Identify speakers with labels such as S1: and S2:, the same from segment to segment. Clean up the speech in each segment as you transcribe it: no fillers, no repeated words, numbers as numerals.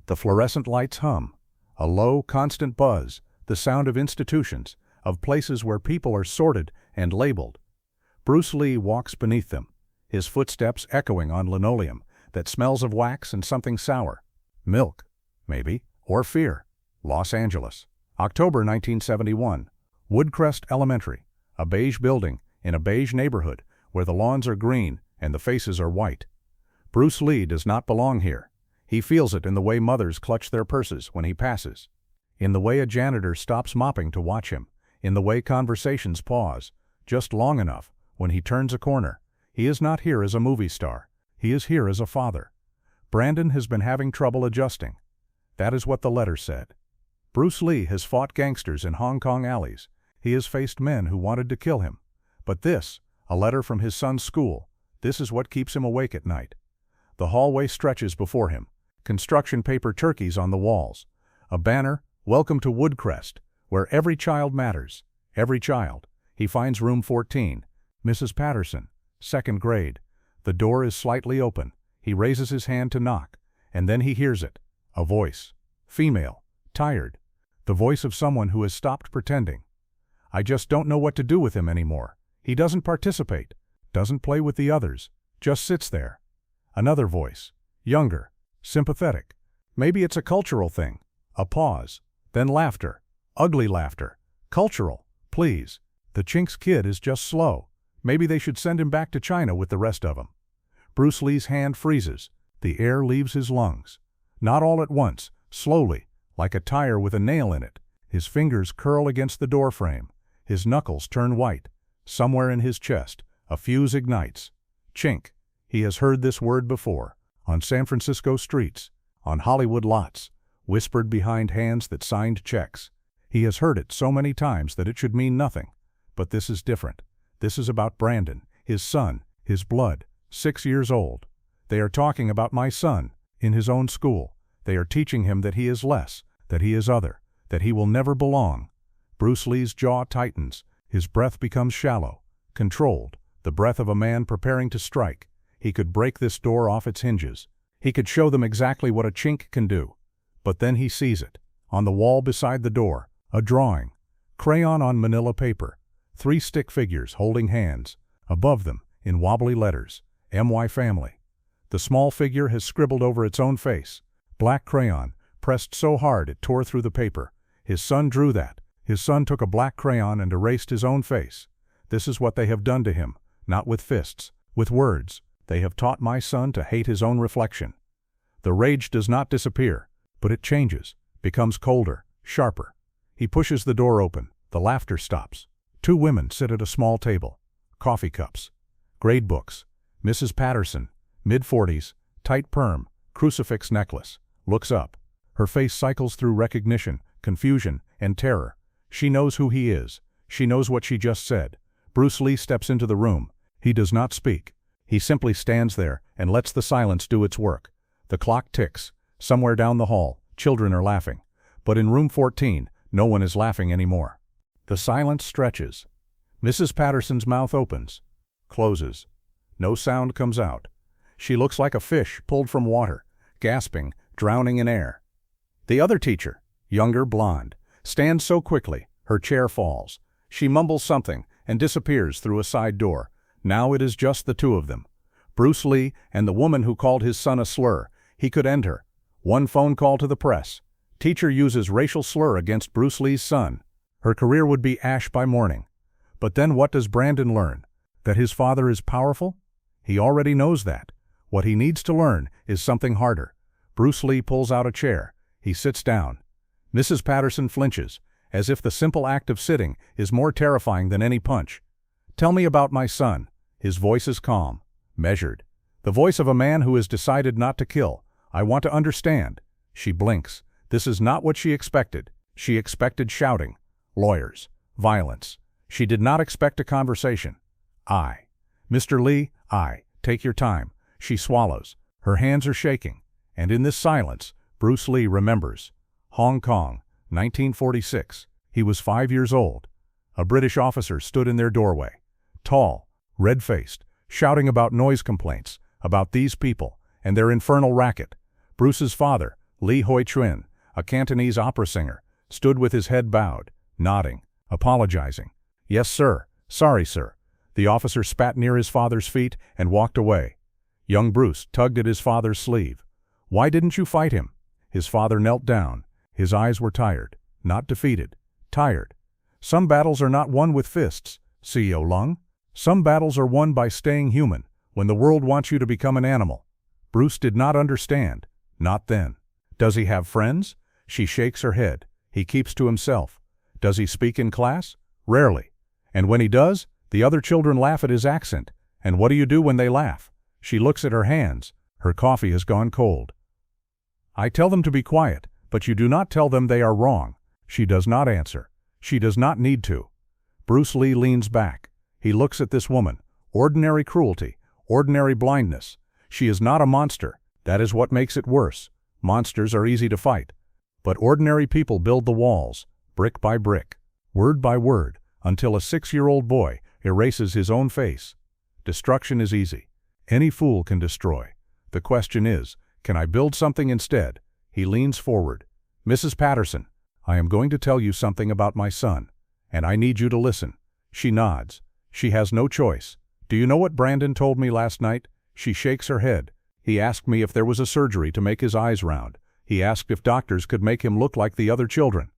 S1: The fluorescent lights hum. A low, constant buzz, the sound of institutions, of places where people are sorted and labeled. Bruce Lee walks beneath them, his footsteps echoing on linoleum that smells of wax and something sour. Milk, maybe, or fear. Los Angeles, October 1971. Woodcrest Elementary, a beige building in a beige neighborhood where the lawns are green and the faces are white. Bruce Lee does not belong here. He feels it in the way mothers clutch their purses when he passes, in the way a janitor stops mopping to watch him, in the way conversations pause, just long enough when he turns a corner. He is not here as a movie star. He is here as a father. Brandon has been having trouble adjusting. That is what the letter said. Bruce Lee has fought gangsters in Hong Kong alleys. He has faced men who wanted to kill him. But this, a letter from his son's school, this is what keeps him awake at night. The hallway stretches before him. Construction paper turkeys on the walls. A banner, "Welcome to Woodcrest," where every child matters. Every child. He finds room 14. Mrs. Patterson, 2nd grade. The door is slightly open. He raises his hand to knock, and then he hears it. A voice. Female. Tired. The voice of someone who has stopped pretending. "I just don't know what to do with him anymore. He doesn't participate, doesn't play with the others, just sits there." Another voice. Younger. Sympathetic. Maybe it's a cultural thing. A pause. Then laughter. Ugly laughter. Cultural. Please. The Chink's kid is just slow. Maybe they should send him back to China with the rest of them. Bruce Lee's hand freezes. The air leaves his lungs. Not all at once, slowly, like a tire with a nail in it. His fingers curl against the doorframe. His knuckles turn white. Somewhere in his chest, a fuse ignites. Chink. He has heard this word before. On San Francisco streets, on Hollywood lots, whispered behind hands that signed checks. He has heard it so many times that it should mean nothing. But this is different. This is about Brandon, his son, his blood, 6 years old. They are talking about my son, in his own school. They are teaching him that he is less, that he is other, that he will never belong. Bruce Lee's jaw tightens. His breath becomes shallow, controlled, the breath of a man preparing to strike. He could break this door off its hinges. He could show them exactly what a Chink can do. But then he sees it. On the wall beside the door, a drawing. Crayon on manila paper. 3 stick figures holding hands. Above them, in wobbly letters, "M.Y. Family." The small figure has scribbled over its own face. Black crayon, pressed so hard it tore through the paper. His son drew that. His son took a black crayon and erased his own face. This is what they have done to him, not with fists, with words. They have taught my son to hate his own reflection. The rage does not disappear, but it changes, becomes colder, sharper. He pushes the door open. The laughter stops. 2 women sit at a small table. Coffee cups. Grade books. Mrs. Patterson, mid-40s, tight perm, crucifix necklace, looks up. Her face cycles through recognition, confusion, and terror. She knows who he is. She knows what she just said. Bruce Lee steps into the room. He does not speak. He simply stands there and lets the silence do its work. The clock ticks. Somewhere down the hall, children are laughing. But in room 14, no one is laughing anymore. The silence stretches. Mrs. Patterson's mouth opens, closes. No sound comes out. She looks like a fish pulled from water, gasping, drowning in air. The other teacher, younger, blonde, stands so quickly, her chair falls. She mumbles something and disappears through a side door. Now it is just the 2 of them. Bruce Lee and the woman who called his son a slur. He could end her. One phone call to the press. Teacher uses racial slur against Bruce Lee's son. Her career would be ash by morning. But then what does Brandon learn? That his father is powerful? He already knows that. What he needs to learn is something harder. Bruce Lee pulls out a chair. He sits down. Mrs. Patterson flinches, as if the simple act of sitting is more terrifying than any punch. "Tell me about my son." His voice is calm, measured. The voice of a man who has decided not to kill. "I want to understand." She blinks. This is not what she expected. She expected shouting, lawyers, violence. She did not expect a conversation. Mr. Lee, take your time." She swallows. Her hands are shaking. And in this silence, Bruce Lee remembers. Hong Kong, 1946. He was 5 years old. A British officer stood in their doorway. Tall, red-faced, shouting about noise complaints, about these people, and their infernal racket. Bruce's father, Li Hoi Truyen, a Cantonese opera singer, stood with his head bowed, nodding, apologizing. "Yes, sir. Sorry, sir." The officer spat near his father's feet and walked away. Young Bruce tugged at his father's sleeve. "Why didn't you fight him?" His father knelt down. His eyes were tired, not defeated. Tired. Some battles are not won with fists, CEO Lung. Some battles are won by staying human, when the world wants you to become an animal. Bruce did not understand. Not then. Does he have friends? She shakes her head. He keeps to himself. Does he speak in class? Rarely. And when he does, the other children laugh at his accent. And what do you do when they laugh? She looks at her hands. Her coffee has gone cold. "I tell them to be quiet, but you do not tell them they are wrong." She does not answer. She does not need to. Bruce Lee leans back. He looks at this woman. Ordinary cruelty. Ordinary blindness. She is not a monster. That is what makes it worse. Monsters are easy to fight. But ordinary people build the walls, brick by brick, word by word, until a 6-year-old boy erases his own face. Destruction is easy. Any fool can destroy. The question is, can I build something instead? He leans forward. "Mrs. Patterson, I am going to tell you something about my son, and I need you to listen." She nods. She has no choice. "Do you know what Brandon told me last night?" She shakes her head. "He asked me if there was a surgery to make his eyes round. He asked if doctors could make him look like the other children."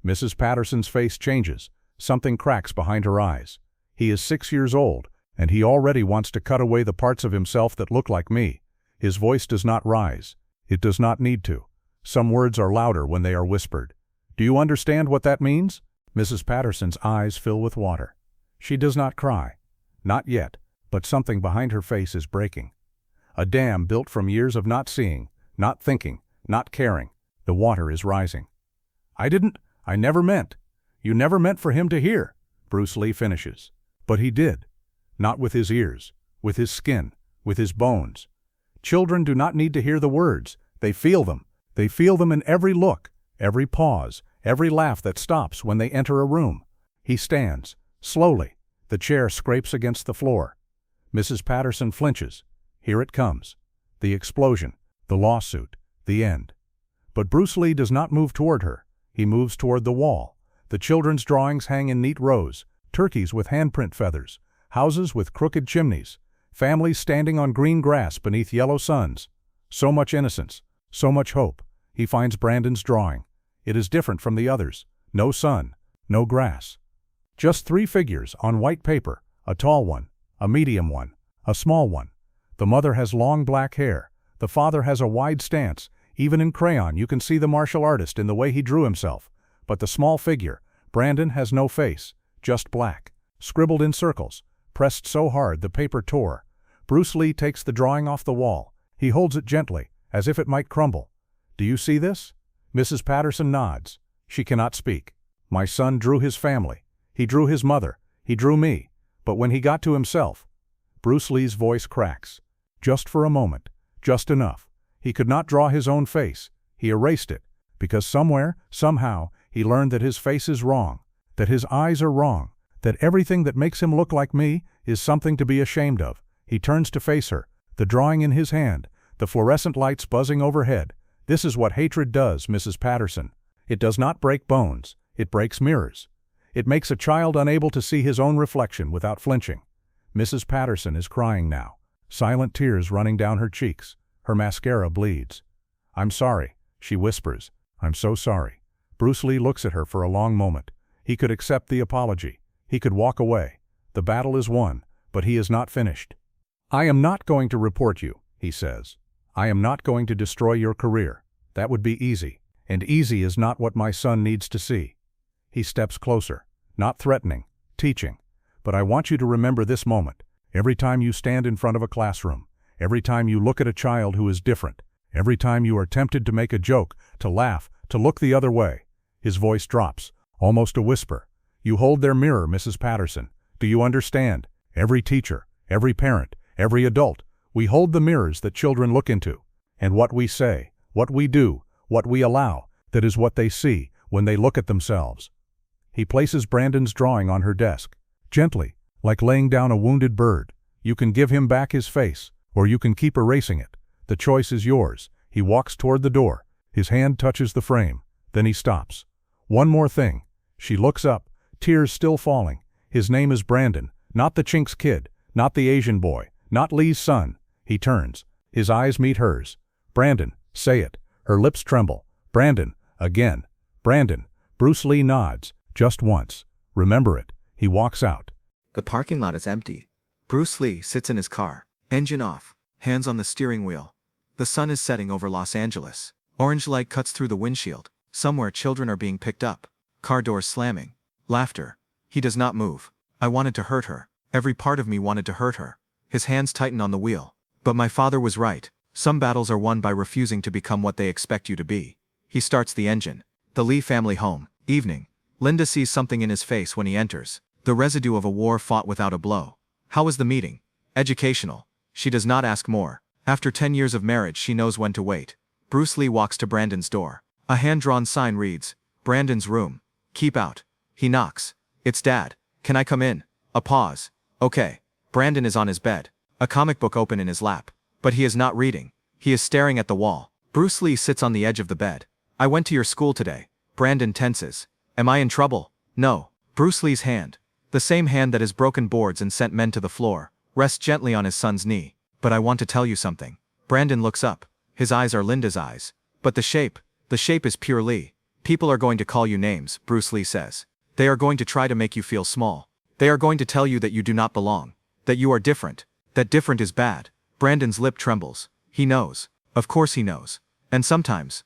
S1: Mrs. Patterson's face changes. Something cracks behind her eyes. "He is 6 years old, and he already wants to cut away the parts of himself that look like me." His voice does not rise. It does not need to. Some words are louder when they are whispered. "Do you understand what that means?" Mrs. Patterson's eyes fill with water. She does not cry. Not yet, but something behind her face is breaking. A dam built from years of not seeing, not thinking, not caring. The water is rising. I never meant. You never meant for him to hear," Bruce Lee finishes. But he did. Not with his ears, with his skin, with his bones. Children do not need to hear the words. They feel them. They feel them in every look, every pause, every laugh that stops when they enter a room. He stands. Slowly. The chair scrapes against the floor. Mrs. Patterson flinches. Here it comes. The explosion. The lawsuit. The end. But Bruce Lee does not move toward her. He moves toward the wall. The children's drawings hang in neat rows. Turkeys with handprint feathers. Houses with crooked chimneys. Families standing on green grass beneath yellow suns. So much innocence. So much hope. He finds Brandon's drawing. It is different from the others. No sun. No grass. Just 3 figures on white paper. A tall one. A medium one. A small one. The mother has long black hair. The father has a wide stance. Even in crayon you can see the martial artist in the way he drew himself. But the small figure, Brandon, has no face. Just black. Scribbled in circles. Pressed so hard the paper tore. Bruce Lee takes the drawing off the wall. He holds it gently, as if it might crumble. "Do you see this?" Mrs. Patterson nods. She cannot speak. "My son drew his family. He drew his mother. He drew me. But when he got to himself..." Bruce Lee's voice cracks. Just for a moment. Just enough. He could not draw his own face. He erased it. Because somewhere, somehow, he learned that his face is wrong. That his eyes are wrong. That everything that makes him look like me is something to be ashamed of. He turns to face her. The drawing in his hand. The fluorescent lights buzzing overhead. This is what hatred does, Mrs. Patterson. It does not break bones. It breaks mirrors. It makes a child unable to see his own reflection without flinching. Mrs. Patterson is crying now. Silent tears running down her cheeks. Her mascara bleeds. "I'm sorry," she whispers. "I'm so sorry." Bruce Lee looks at her for a long moment. He could accept the apology. He could walk away. The battle is won, but he is not finished. "I am not going to report you," he says. "I am not going to destroy your career. That would be easy, and easy is not what my son needs to see." He steps closer, not threatening, teaching. "But I want you to remember this moment. Every time you stand in front of a classroom, every time you look at a child who is different, every time you are tempted to make a joke, to laugh, to look the other way." His voice drops, almost a whisper. "You hold their mirror, Mrs. Patterson. Do you understand? Every teacher, every parent, every adult, we hold the mirrors that children look into. And what we say, what we do, what we allow, that is what they see when they look at themselves." He places Brandon's drawing on her desk. Gently, like laying down a wounded bird. "You can give him back his face, or you can keep erasing it. The choice is yours." He walks toward the door. His hand touches the frame, then he stops. One more thing. She looks up, tears still falling. His name is Brandon, not the Chink's kid, not the Asian boy, not Lee's son. He turns. His eyes meet hers. Brandon, say it. Her lips tremble. Brandon, again. Brandon. Bruce Lee nods, just once. Remember it. He walks out.
S2: The parking lot is empty. Bruce Lee sits in his car, engine off, hands on the steering wheel. The sun is setting over Los Angeles. Orange light cuts through the windshield. Somewhere children are being picked up. Car doors slamming. Laughter. He does not move. I wanted to hurt her. Every part of me wanted to hurt her. His hands tighten on the wheel. But my father was right. Some battles are won by refusing to become what they expect you to be. He starts the engine. The Lee family home. Evening. Linda sees something in his face when he enters. The residue of a war fought without a blow. How was the meeting? Educational. She does not ask more. After 10 years of marriage, she knows when to wait. Bruce Lee walks to Brandon's door. A hand-drawn sign reads, Brandon's room. Keep out. He knocks. It's Dad. Can I come in? A pause. Okay. Brandon is on his bed. A comic book open in his lap. But he is not reading. He is staring at the wall. Bruce Lee sits on the edge of the bed. I went to your school today. Brandon tenses. Am I in trouble? No. Bruce Lee's hand, the same hand that has broken boards and sent men to the floor, rests gently on his son's knee. But I want to tell you something. Brandon looks up. His eyes are Linda's eyes. But the shape is pure Lee. People are going to call you names, Bruce Lee says. They are going to try to make you feel small. They are going to tell you that you do not belong. That you are different. That different is bad. Brandon's lip trembles. He knows. Of course he knows. And sometimes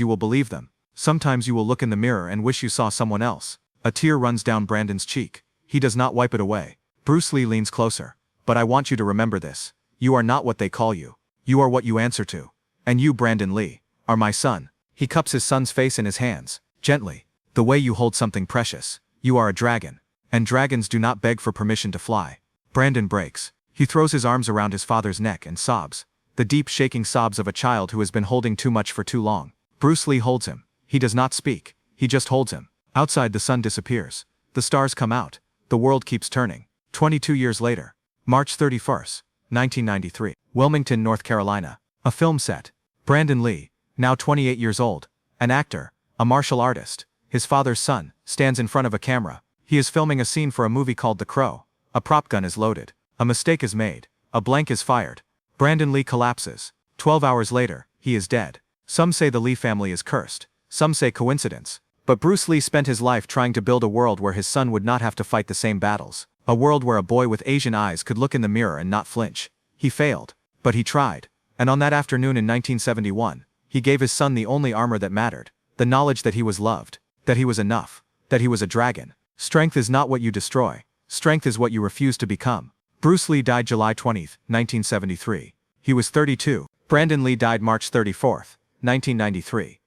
S2: you will believe them. Sometimes you will look in the mirror and wish you saw someone else. A tear runs down Brandon's cheek. He does not wipe it away. Bruce Lee leans closer. But I want you to remember this. You are not what they call you. You are what you answer to. And you, Brandon Lee, are my son. He cups his son's face in his hands, gently. The way you hold something precious. You are a dragon. And dragons do not beg for permission to fly. Brandon breaks. He throws his arms around his father's neck and sobs. The deep shaking sobs of a child who has been holding too much for too long. Bruce Lee holds him. He does not speak. He just holds him. Outside the sun disappears. The stars come out. The world keeps turning. 22 years later. March 31st, 1993. Wilmington, North Carolina. A film set. Brandon Lee, now 28 years old, an actor, a martial artist, his father's son, stands in front of a camera. He is filming a scene for a movie called The Crow. A prop gun is loaded. A mistake is made. A blank is fired. Brandon Lee collapses. 12 hours later, he is dead. Some say the Lee family is cursed. Some say coincidence. But Bruce Lee spent his life trying to build a world where his son would not have to fight the same battles. A world where a boy with Asian eyes could look in the mirror and not flinch. He failed. But he tried. And on that afternoon in 1971, he gave his son the only armor that mattered. The knowledge that he was loved. That he was enough. That he was a dragon. Strength is not what you destroy. Strength is what you refuse to become. Bruce Lee died July 20, 1973. He was 32. Brandon Lee died March 34, 1993.